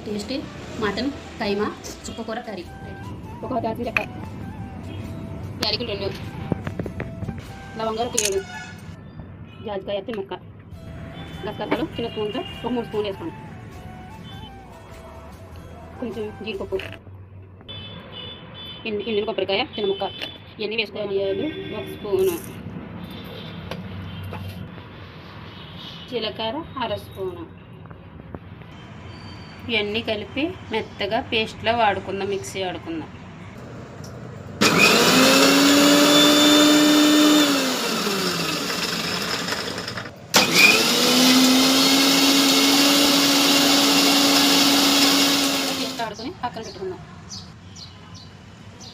Tasty mutton కైమా చుక్కకూర curry. ఒక దాల్చిన చెక్క, యాలకులు 2, లవంగాలు 7, జాజికాయ ముక్క, గసగసాలు చిన్న స్పూన్తో ఒక 3 స్పూన్లు వేసుకోండి. కొంచెం జీడిపప్పు, ఎండిన కొబ్బరికాయ చిన్న ముక్క, ఇవన్నీ వేసుకోవాలి. 1 స్పూను, జీలకర్ర 1/2 స్పూను. ఇవన్నీ కలిపి మెత్తగా పేస్ట్లో వాడుకుందాం, మిక్సీ ఆడుకుందాం. పేస్ట్ ఆడుకొని పక్కన పెట్టుకుందాం.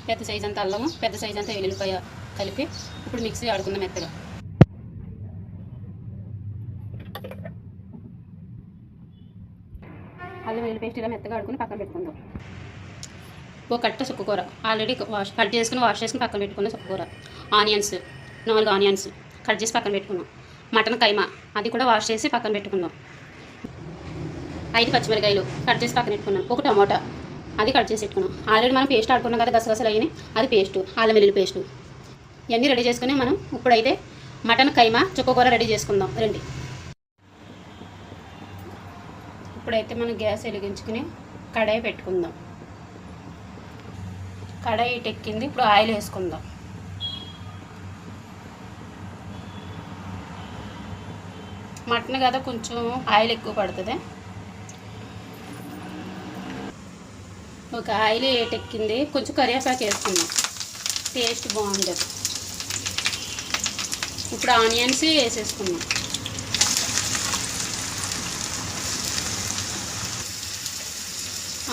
పెద్ద సైజు అంత అల్లము, పెద్ద సైజు అంత వెల్లుల్లిపాయ కలిపి ఇప్పుడు మిక్సీ ఆడుకుందాం మెత్తగా. అల్లం వెల్లుల్లి పేస్ట్ ఇలా మెత్తగా ఆడుకుని పక్కన పెట్టుకుందాం. ఒక కట్ట చుక్కకూర ఆల్రెడీ కట్ చేసుకుని వాష్ చేసుకుని పక్కన పెట్టుకున్న చుక్కకూర. ఆనియన్స్ 4 ఆనియన్స్ కట్ చేసి పక్కన పెట్టుకున్నాం. మటన్ కైమా అది కూడా వాష్ చేసి పక్కన పెట్టుకుందాం. 5 పచ్చిమిరకాయలు కట్ చేసి పక్కన పెట్టుకున్నాం. ఒక టమాటా అది కట్ చేసి పెట్టుకున్నాం. ఆల్రెడీ మనం పేస్ట్ ఆడుకున్నాం కదా, గసగసాలు అయినాయి, అది పేస్టు, అల్లం వెల్లుల్లి పేస్టు. ఇవన్నీ రెడీ చేసుకుని మనం ఇప్పుడైతే మటన్ కైమా చుక్కకూర రెడీ చేసుకుందాం రండి. ఇప్పుడైతే మనం గ్యాస్ వెలిగించుకుని కడాయి పెట్టుకుందాం. కడాయి ఎక్కింది, ఇప్పుడు ఆయిల్ వేసుకుందాం. మటన్ కదా కొంచెం ఆయిల్ ఎక్కువ పడుతుంది. ఒక ఆయిల్ ఎక్కింది, కొంచెం కరివేపాకు వేసుకుందాం, టేస్ట్ బాగుంటుంది. ఇప్పుడు ఆనియన్స్ వేసేసుకుందాం.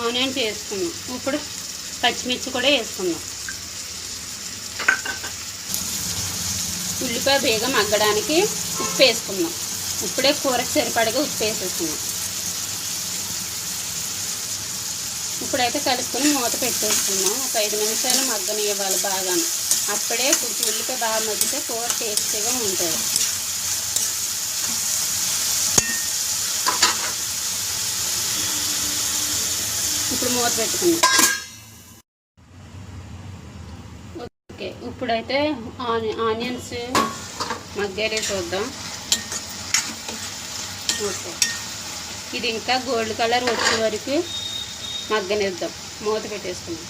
ఆనియన్స్ వేసుకుందాం. ఇప్పుడు పచ్చిమిర్చి కూడా వేసుకుందాం. ఉల్లిపాయ బేగం మగ్గడానికి ఉప్పు వేసుకుందాం. ఇప్పుడే కూరకు సరిపడగా ఉప్పు వేసేసుకుందాం. ఇప్పుడైతే కలుపుకొని మూత పెట్టేసుకుందాం. ఒక 5 నిమిషాలు మగ్గనివ్వాలి బాగా. అప్పుడే కొంచెం ఉల్లిపాయ బాగా మగ్గితే కూర టేస్టీగా ఉంటుంది. ఇప్పుడు మూత పెట్టుకుందాం. ఓకే, ఇప్పుడైతే ఆనియన్స్ మగ్గారే చూద్దాం. ఓకే, ఇది ఇంకా గోల్డ్ కలర్ వచ్చే వరకు మగ్గనిద్దాం. మూత పెట్టేసుకుందాం.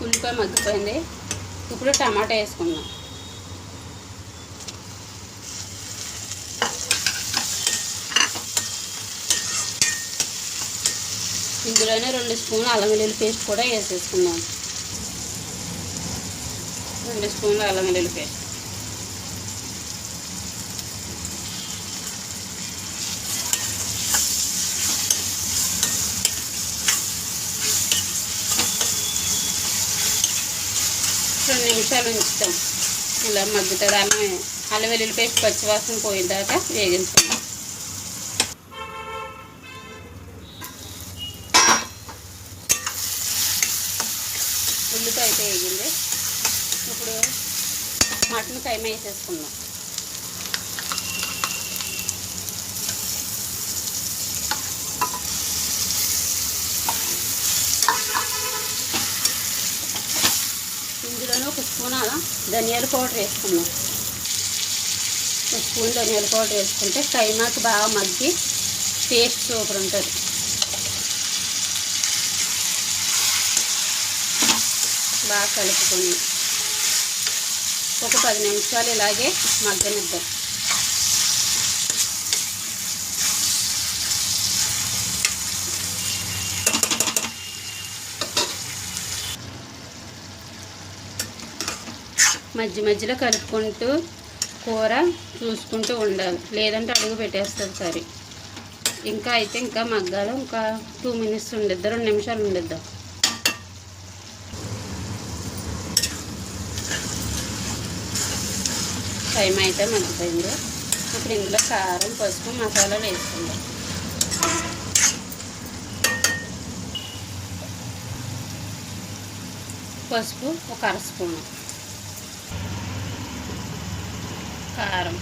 ఉల్లిపాయ మగ్గిపోయింది. ఇప్పుడు టమాటా వేసుకుందాం. ఇందులోనే 2 స్పూన్లు అల్లం వెల్లుల్లి పేస్ట్ కూడా వేసేసుకుందాం. 2 స్పూన్లు అల్లం వెల్లుల్లి పేస్ట్. రెండు నిమిషాలు ఉంచుతాం. ఇలా మగ్గుతుంది. అల్లం వెల్లుల్లి పేస్ట్ పచ్చివాసన పోయేదాకా వేగించుకుందాం. ఉల్లిపాయ అయితే వేగింది. ఇప్పుడు మటన్ కైమా వేసేసుకుందాం. ఇందులోనే 1 స్పూన్ ధనియాల పౌడర్ వేసుకుందాం. 1 స్పూన్ ధనియాల పౌడర్ వేసుకుంటే కైమాకి బాగా మగ్గి టేస్ట్ సూపర్ ఉంటుంది. బాగా కలుపుకొని ఒక 10 నిమిషాలు ఇలాగే మగ్గనిద్దాం. మధ్య మధ్యలో కలుపుకుంటూ కూర చూసుకుంటూ ఉండాలి, లేదంటే అడుగు పెట్టేస్తుంది కర్రీ. ఇంకా మగ్గాలి. ఇంకా 2 మినిట్స్ ఉండిద్దాం, 2 నిమిషాలు ఉండిద్దాం. కైమా అయితే మగ్గిపోయింది. ఇప్పుడు ఇందులో కారం, పసుపు, మసాలాలు వేసుకుందాం. పసుపు ఒక 1/2 స్పూను, కారం,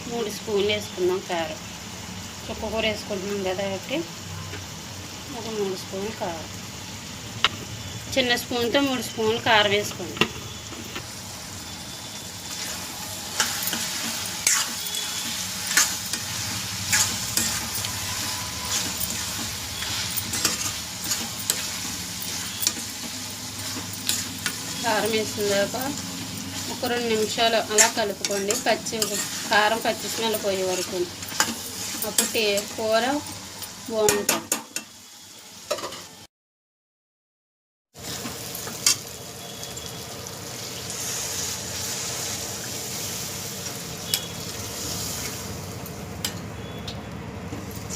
3 స్పూన్లు వేసుకుందాం కారం. చుక్కకూర వేసుకుంటున్నాం కదా కాబట్టి ఒక 3 స్పూన్లు కారం. చిన్న స్పూన్తో 3 స్పూన్లు కారం వేసుకోండి. కారం వేసిందాక ఒక 2 నిమిషాలు అలా కలుపుకోండి. కారం పచ్చి స్మెల్ పోయే వరకు. అప్పుడు కూర బాగుంటుంది.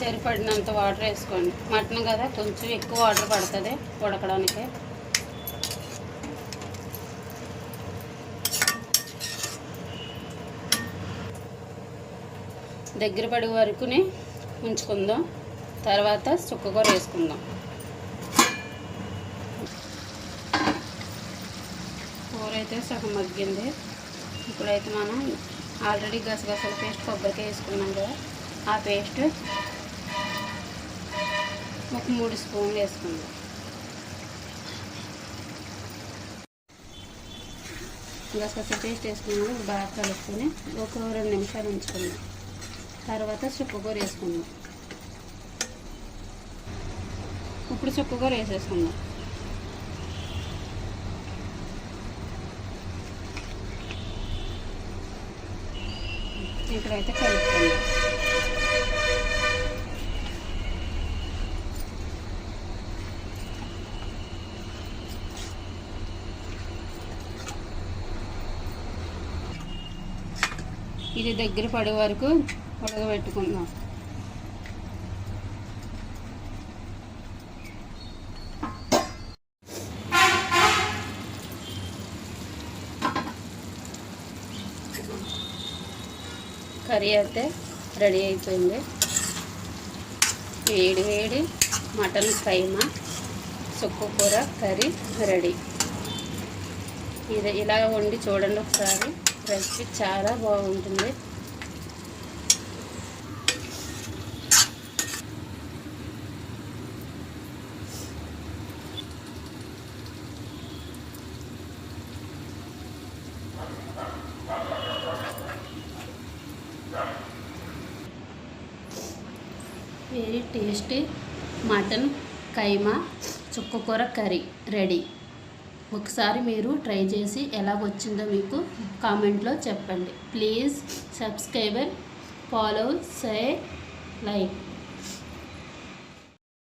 సరిపడినంత వాటర్ వేసుకోండి. మటన్ కదా కొంచెం ఎక్కువ వాటర్ పడుతుంది ఉడకడానికి. దగ్గర పడే వరకునే ఉంచుకుందాం. తర్వాత చుక్కకూర వేసుకుందాం. కూర అయితే సగం మగ్గింది. ఇప్పుడైతే మనం ఆల్రెడీ గసగసాల పేస్ట్ కొబ్బరికాయ వేసుకున్నాం కదా, ఆ పేస్ట్ ఒక 3 స్పూన్లు వేసుకుందాం. గసగసాల పేస్ట్ వేసుకున్నాము. బాగా కలుపుకొని ఒక 2 నిమిషాలు ఉంచుకుందాం. తర్వాత చుక్కకూర వేసుకుందాం. ఇప్పుడు చుక్కకూర వేసేసుకుందాం. ఇప్పుడైతే కలుపుకుందాం. ఇది దగ్గర పడే వరకు ఉడకబెట్టుకుందాం. కర్రీ అయితే రెడీ అయిపోయింది. వేడి వేడి మటన్ కైమా చుక్కకూర కర్రీ రెడీ. ఇది ఇలా వండి చూడండి ఒకసారి. రెసిపీ చాలా బాగుంటుంది. వెరీ టేస్టీ మటన్ కైమా చుక్కకూర కర్రీ రెడీ. ఒకసారి మీరు ట్రై చేసి ఎలా వచ్చిందో మీకు కామెంట్లో చెప్పండి. Please subscriber, follow, share, like.